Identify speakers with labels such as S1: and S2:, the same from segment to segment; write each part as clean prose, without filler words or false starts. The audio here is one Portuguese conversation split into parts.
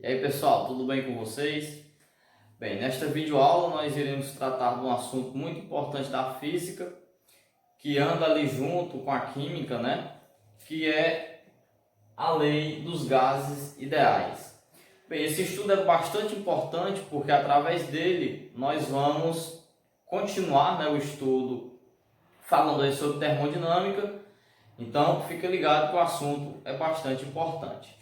S1: E aí pessoal, tudo bem com vocês? Bem, nesta videoaula nós iremos tratar de um assunto muito importante da física, que anda ali junto com a química, né? Que é a lei dos gases ideais. Bem, esse estudo é bastante importante porque através dele nós vamos continuar, né, o estudo falando aí sobre termodinâmica. Então fica ligado que o assunto é bastante importante.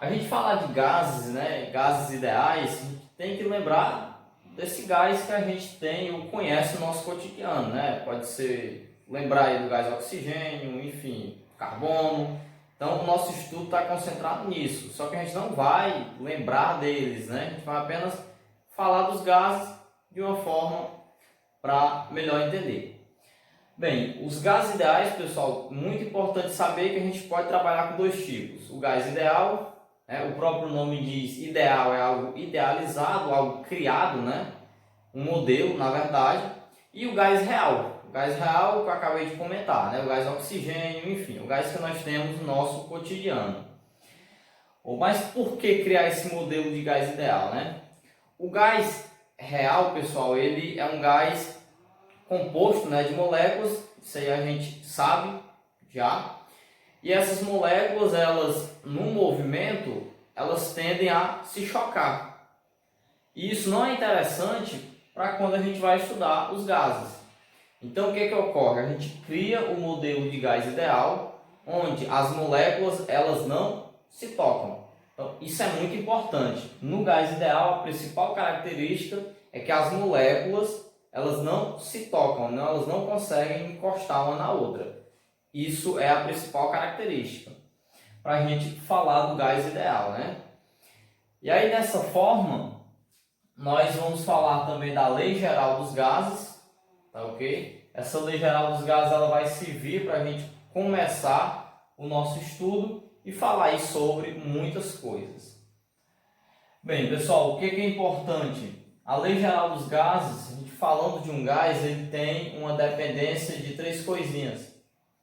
S1: A gente falar de gases, né, gases ideais, a gente tem que lembrar desse gás que a gente tem ou conhece no nosso cotidiano, né? Pode ser lembrar aí do gás oxigênio, enfim, carbono. Então o nosso estudo está concentrado nisso, só que a gente não vai lembrar deles, né? A gente vai apenas falar dos gases de uma forma para melhor entender. Bem, os gases ideais, pessoal, muito importante saber que a gente pode trabalhar com dois tipos. O gás ideal, o próprio nome diz, ideal é algo idealizado, algo criado, né? Um modelo, na verdade. E o gás real. O gás real que eu acabei de comentar, né? O gás oxigênio, enfim, o gás que nós temos no nosso cotidiano. Mas por que criar esse modelo de gás ideal, né? O gás real, pessoal, ele é um gás composto, né, de moléculas, isso aí a gente sabe já. E essas moléculas, elas no movimento, elas tendem a se chocar. E isso não é interessante para quando a gente vai estudar os gases. Então o que ocorre? A gente cria o modelo de gás ideal, onde as moléculas elas não se tocam. Então isso é muito importante. No gás ideal, a principal característica é que as moléculas elas não se tocam, elas não conseguem encostar uma na outra. Isso é a principal característica para a gente falar do gás ideal, né? E aí dessa forma nós vamos falar também da lei geral dos gases, tá ok? Essa lei geral dos gases ela vai servir para a gente começar o nosso estudo e falar aí sobre muitas coisas. Bem, pessoal, o que é importante? A lei geral dos gases, a gente falando de um gás, ele tem uma dependência de três coisinhas.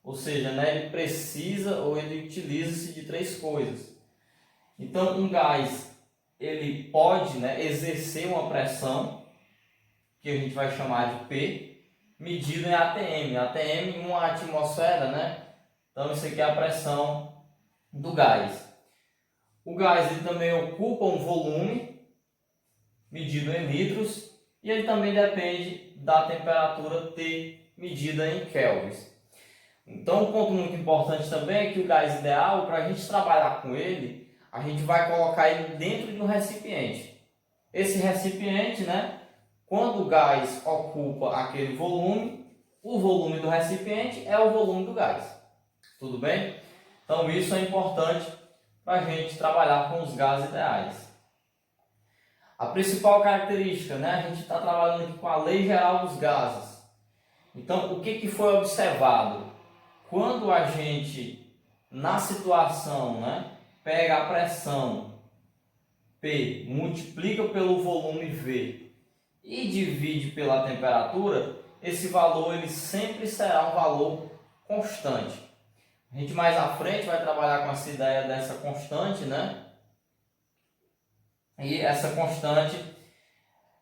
S1: Ou seja, né, ele precisa ou ele utiliza-se de três coisas. Então, um gás ele pode, né, exercer uma pressão, que a gente vai chamar de P, medida em atm. atm em uma atmosfera, né? Então, isso aqui é a pressão do gás. O gás ele também ocupa um volume, medido em litros, e ele também depende da temperatura T, medida em kelvins. Então, um ponto muito importante também é que o gás ideal, para a gente trabalhar com ele, a gente vai colocar ele dentro de um recipiente. Esse recipiente, né, quando o gás ocupa aquele volume, o volume do recipiente é o volume do gás. Tudo bem? Então, isso é importante para a gente trabalhar com os gases ideais. A principal característica, né, a gente está trabalhando aqui com a lei geral dos gases. Então, o que foi observado? Quando a gente, na situação, né, pega a pressão P, multiplica pelo volume V e divide pela temperatura, esse valor ele sempre será um valor constante. A gente mais à frente vai trabalhar com essa ideia dessa constante, né? E essa constante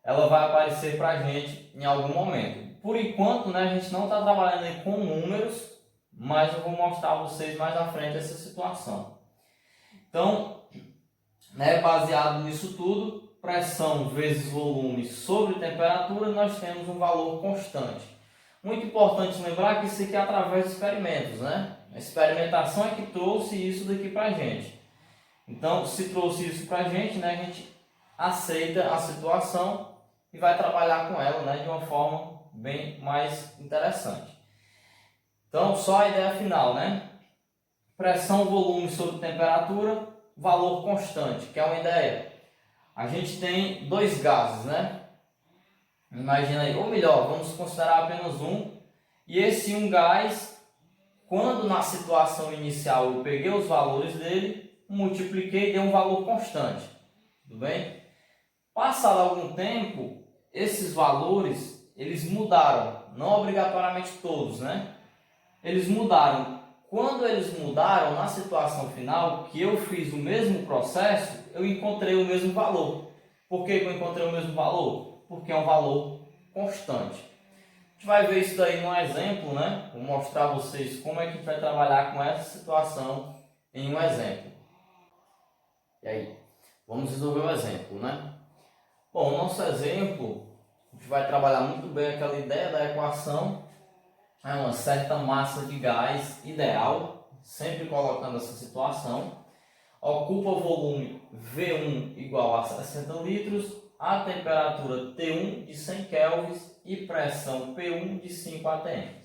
S1: ela vai aparecer para a gente em algum momento. Por enquanto, né, a gente não está trabalhando aí com números, mas eu vou mostrar a vocês mais à frente essa situação. Então, né, baseado nisso tudo, pressão vezes volume sobre temperatura, nós temos um valor constante. Muito importante lembrar que isso aqui é através de experimentos, né? A experimentação é que trouxe isso daqui para a gente. Então, se trouxe isso para a gente, né, a gente aceita a situação e vai trabalhar com ela, né, de uma forma bem mais interessante. Então, só a ideia final, né? Pressão, volume sobre temperatura, valor constante, que é uma ideia. A gente tem dois gases, né? Imagina aí, ou melhor, vamos considerar apenas um. E esse um gás, quando na situação inicial eu peguei os valores dele, multipliquei e deu um valor constante. Tudo bem? Passado algum tempo, esses valores, eles mudaram. Não obrigatoriamente todos, né? Eles mudaram. Quando eles mudaram na situação final, que eu fiz o mesmo processo, eu encontrei o mesmo valor. Por que eu encontrei o mesmo valor? Porque é um valor constante. A gente vai ver isso daí num exemplo, né? Vou mostrar a vocês como é que a gente vai trabalhar com essa situação em um exemplo. E aí, vamos resolver o exemplo, né? Bom, o nosso exemplo, a gente vai trabalhar muito bem aquela ideia da equação. É uma certa massa de gás ideal, sempre colocando essa situação. Ocupa volume V1 igual a 60 litros, a temperatura T1 de 100 kelvins e pressão P1 de 5 atm.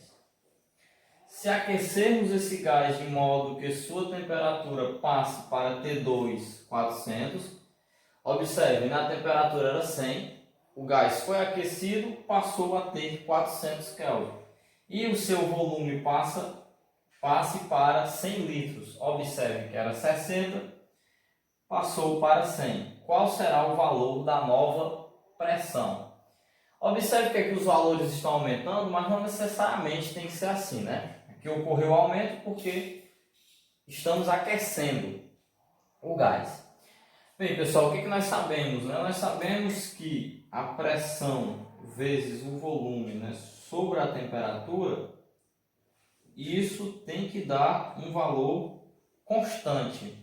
S1: Se aquecermos esse gás de modo que sua temperatura passe para T2 400, observe, na temperatura era 100, o gás foi aquecido, passou a ter 400 kelvin. E o seu volume passe para 100 litros. Observe que era 60, passou para 100. Qual será o valor da nova pressão? Observe que aqui os valores estão aumentando, mas não necessariamente tem que ser assim, né? Aqui ocorreu o aumento porque estamos aquecendo o gás. Bem, pessoal, o que nós sabemos, né? Nós sabemos que a pressão vezes o volume, né, sobre a temperatura, isso tem que dar um valor constante.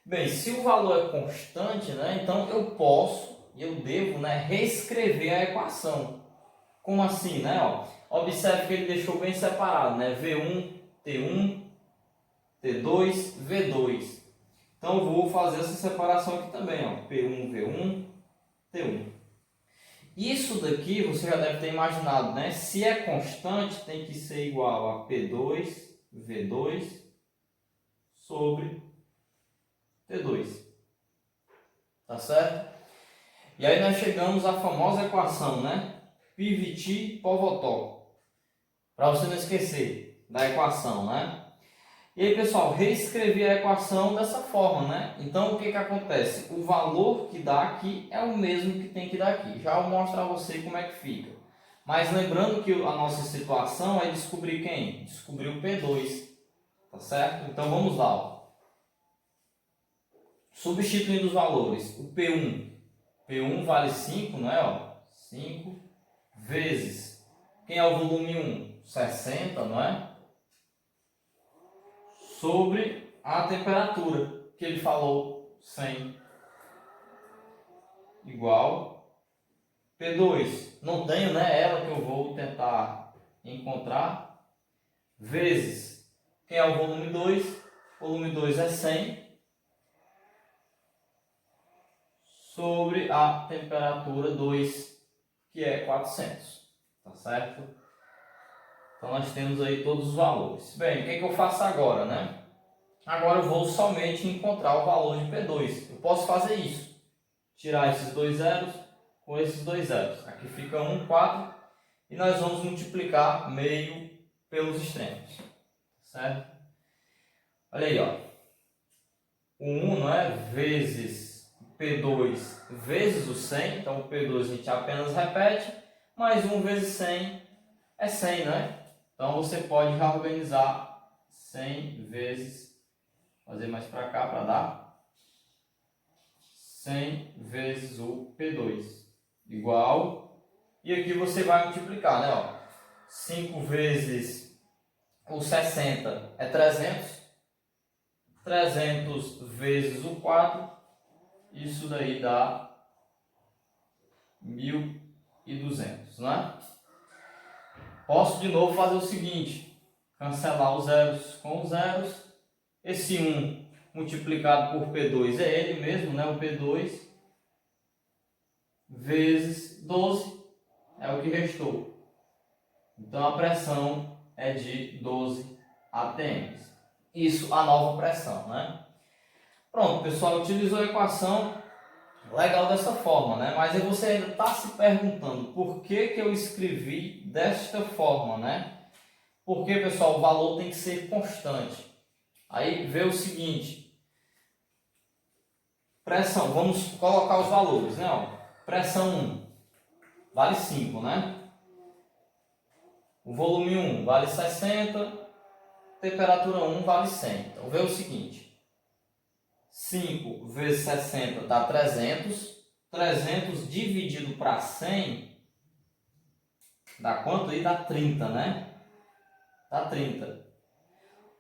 S1: Bem, se o valor é constante, né, então eu posso e eu devo, né, reescrever a equação. Como assim, né? Observe que ele deixou bem separado, né? V1, T1, T2, V2. Então eu vou fazer essa separação aqui também, ó. P1, V1, T1. Isso daqui você já deve ter imaginado, né? Se é constante, tem que ser igual a P2, V2 sobre T2. Tá certo? E aí nós chegamos à famosa equação, né? Pivot-Povotovich. Para você não esquecer da equação, né? E aí, pessoal, reescrevi a equação dessa forma, né? Então, o que acontece? O valor que dá aqui é o mesmo que tem que dar aqui. Já vou mostrar a você como é que fica. Mas lembrando que a nossa situação é descobrir quem? Descobrir o P2, tá certo? Então, vamos lá. Ó. Substituindo os valores, o P1. P1 vale 5, não é? Ó, 5 vezes. Quem é o volume 1? 60, não é? Sobre a temperatura, que ele falou, 100, igual P2. Não tenho, né, ela que eu vou tentar encontrar, vezes, quem é o volume 2? Volume 2 é 100, sobre a temperatura 2, que é 400, tá certo? Então nós temos aí todos os valores. Bem, o que eu faço agora, né? Agora eu vou somente encontrar o valor de P2. Eu posso fazer isso. Tirar esses dois zeros com esses dois zeros. Aqui fica 1, 4. E nós vamos multiplicar meio pelos extremos. Certo? Olha aí, ó. O 1, não é? Vezes P2 vezes o 100. Então o P2 a gente apenas repete. Mais 1 vezes 100 é 100, né? Então você pode já organizar 100 vezes, fazer mais para cá para dar 100 vezes o P2 igual, e aqui você vai multiplicar, né? Ó, 5 vezes o 60 é 300, 300 vezes o 4, isso daí dá 1.200, né? Posso de novo fazer o seguinte, cancelar os zeros com os zeros. Esse 1 multiplicado por P2 é ele mesmo, né? O P2 vezes 12 é o que restou. Então a pressão é de 12 atm. Isso a nova pressão, né? Pronto, pessoal, utilizou a equação legal dessa forma, né? Mas aí você ainda está se perguntando por que eu escrevi desta forma, né? Porque, pessoal, o valor tem que ser constante. Aí vê o seguinte, pressão, vamos colocar os valores, né? Ó, pressão 1 vale 5, né? O volume 1 vale 60, temperatura 1 vale 100. Então, vê o seguinte. 5 vezes 60 dá 300. 300 dividido para 100 dá quanto aí? Dá 30, né? Dá 30.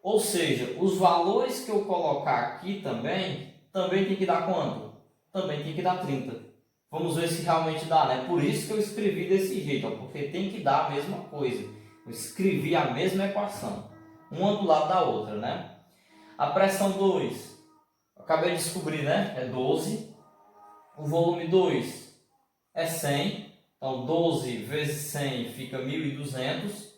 S1: Ou seja, os valores que eu colocar aqui também tem que dar quanto? Também tem que dar 30. Vamos ver se realmente dá, né? Por isso que eu escrevi desse jeito, ó, porque tem que dar a mesma coisa. Eu escrevi a mesma equação, uma do lado da outra, né? A pressão 2, acabei de descobrir, né? É 12. O volume 2 é 100. Então, 12 vezes 100 fica 1.200.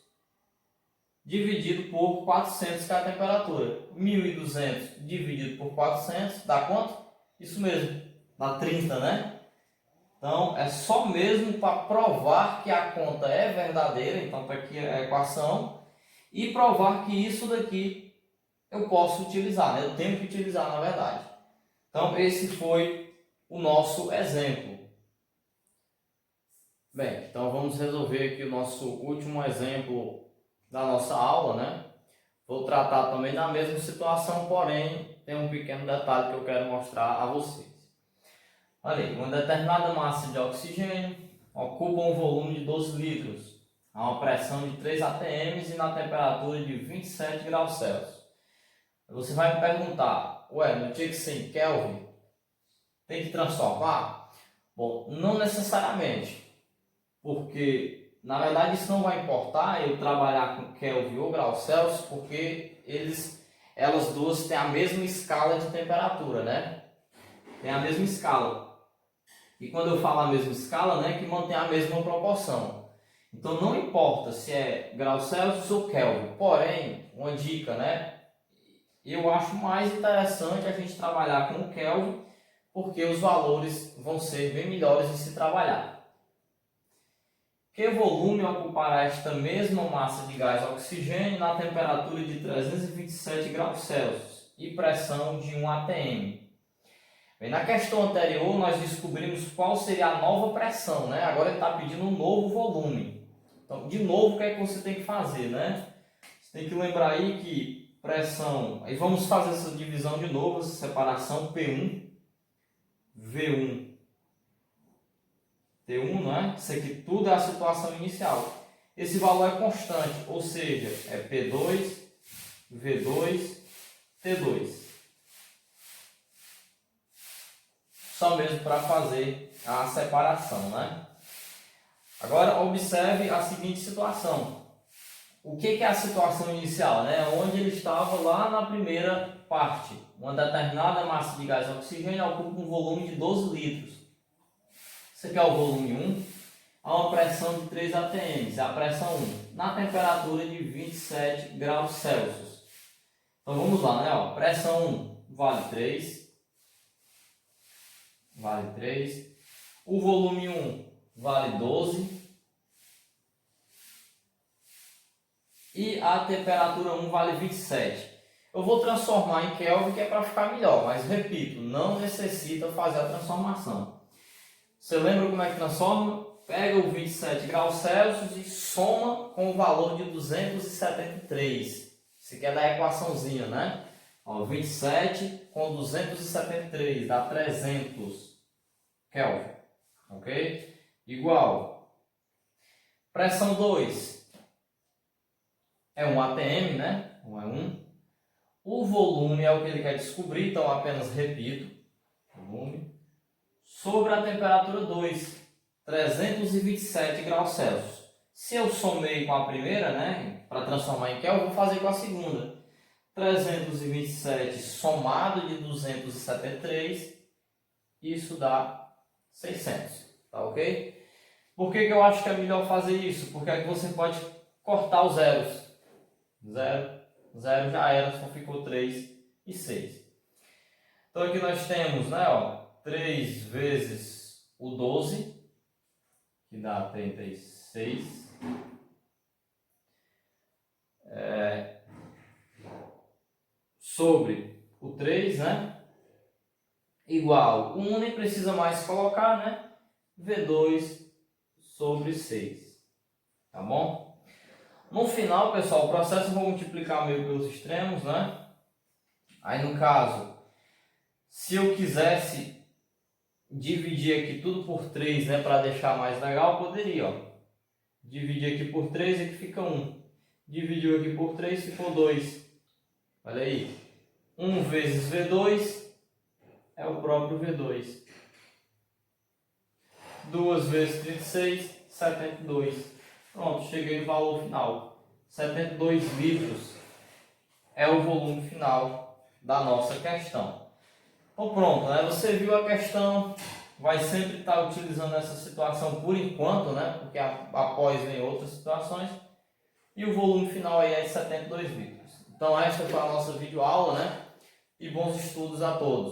S1: Dividido por 400, que é a temperatura. 1.200 dividido por 400 dá quanto? Isso mesmo, dá 30, né? Então, é só mesmo para provar que a conta é verdadeira. Então, está aqui a equação. E provar que isso daqui eu posso utilizar, né? Eu tenho que utilizar, na verdade. Então, esse foi o nosso exemplo. Bem, então vamos resolver aqui o nosso último exemplo da nossa aula, né? Vou tratar também da mesma situação, porém tem um pequeno detalhe que eu quero mostrar a vocês. Olha aí, uma determinada massa de oxigênio ocupa um volume de 12 litros, a uma pressão de 3 atm e na temperatura de 27 graus Celsius. Você vai me perguntar, ué, não tinha que ser em Kelvin? Tem que transformar? Bom, não necessariamente, porque na verdade isso não vai importar eu trabalhar com Kelvin ou graus Celsius, porque elas duas têm a mesma escala de temperatura, né? Tem a mesma escala. E quando eu falo a mesma escala, né, que mantém a mesma proporção. Então não importa se é graus Celsius ou Kelvin. Porém, uma dica, né? Eu acho mais interessante a gente trabalhar com o Kelvin, porque os valores vão ser bem melhores de se trabalhar. Que volume ocupará esta mesma massa de gás oxigênio na temperatura de 327 graus Celsius e pressão de 1 atm? Bem, na questão anterior nós descobrimos qual seria a nova pressão, né? Agora ele está pedindo um novo volume. Então, de novo, o que é que você tem que fazer, né? Você tem que lembrar aí que pressão... Aí vamos fazer essa divisão de novo, essa separação P1, V1, T1, não é? Isso aqui tudo é a situação inicial. Esse valor é constante, ou seja, é P2, V2, T2. Só mesmo para fazer a separação, né? Agora observe a seguinte situação. O que é a situação inicial, né? Onde ele estava lá na primeira parte. Uma determinada massa de gás oxigênio ocupa um volume de 12 litros. Esse aqui é o volume 1, a uma pressão de 3 atm, a pressão 1, na temperatura de 27 graus Celsius. Então vamos lá, né? Ó, pressão 1 vale 3. Vale 3. O volume 1 vale 12. E a temperatura 1 vale 27. Eu vou transformar em Kelvin, que é para ficar melhor, mas repito, não necessita fazer a transformação. Você lembra como é que transforma? Pega o 27 graus Celsius e soma com o valor de 273. Isso aqui é da equaçãozinha, né? Ó, 27 com 273 dá 300 Kelvin. Ok? Igual. Pressão 2 é 1 atm, né? 1 é 1. O volume é o que ele quer descobrir, então apenas repito. Volume. Sobre a temperatura 2, 327 graus Celsius. Se eu somei com a primeira, né, para transformar em Kelvin, eu vou fazer com a segunda. 327 somado de 273, isso dá 600, tá ok? Por que eu acho que é melhor fazer isso? Porque aqui você pode cortar os zeros. 0, 0 já era, só ficou 3 e 6. Então aqui nós temos, né, ó, 3 vezes o 12, que dá 36. Sobre o 3, né? Igual, o 1 nem precisa mais colocar, né? V2 sobre 6. Tá bom? No final, pessoal, o processo eu vou multiplicar meio pelos extremos, né? Aí no caso, se eu quisesse dividir aqui tudo por 3, né, para deixar mais legal, eu poderia, ó. Dividir aqui por 3, aqui fica 1. Dividiu aqui por 3, ficou 2. Olha aí. 1 vezes V2 é o próprio V2. 2 vezes 36, 72. Pronto, cheguei no valor final. 72 litros é o volume final da nossa questão. Então pronto, né? Você viu a questão, vai sempre estar utilizando essa situação por enquanto, né? Porque após vem outras situações. E o volume final aí é de 72 litros. Então esta foi a nossa videoaula, né? E bons estudos a todos.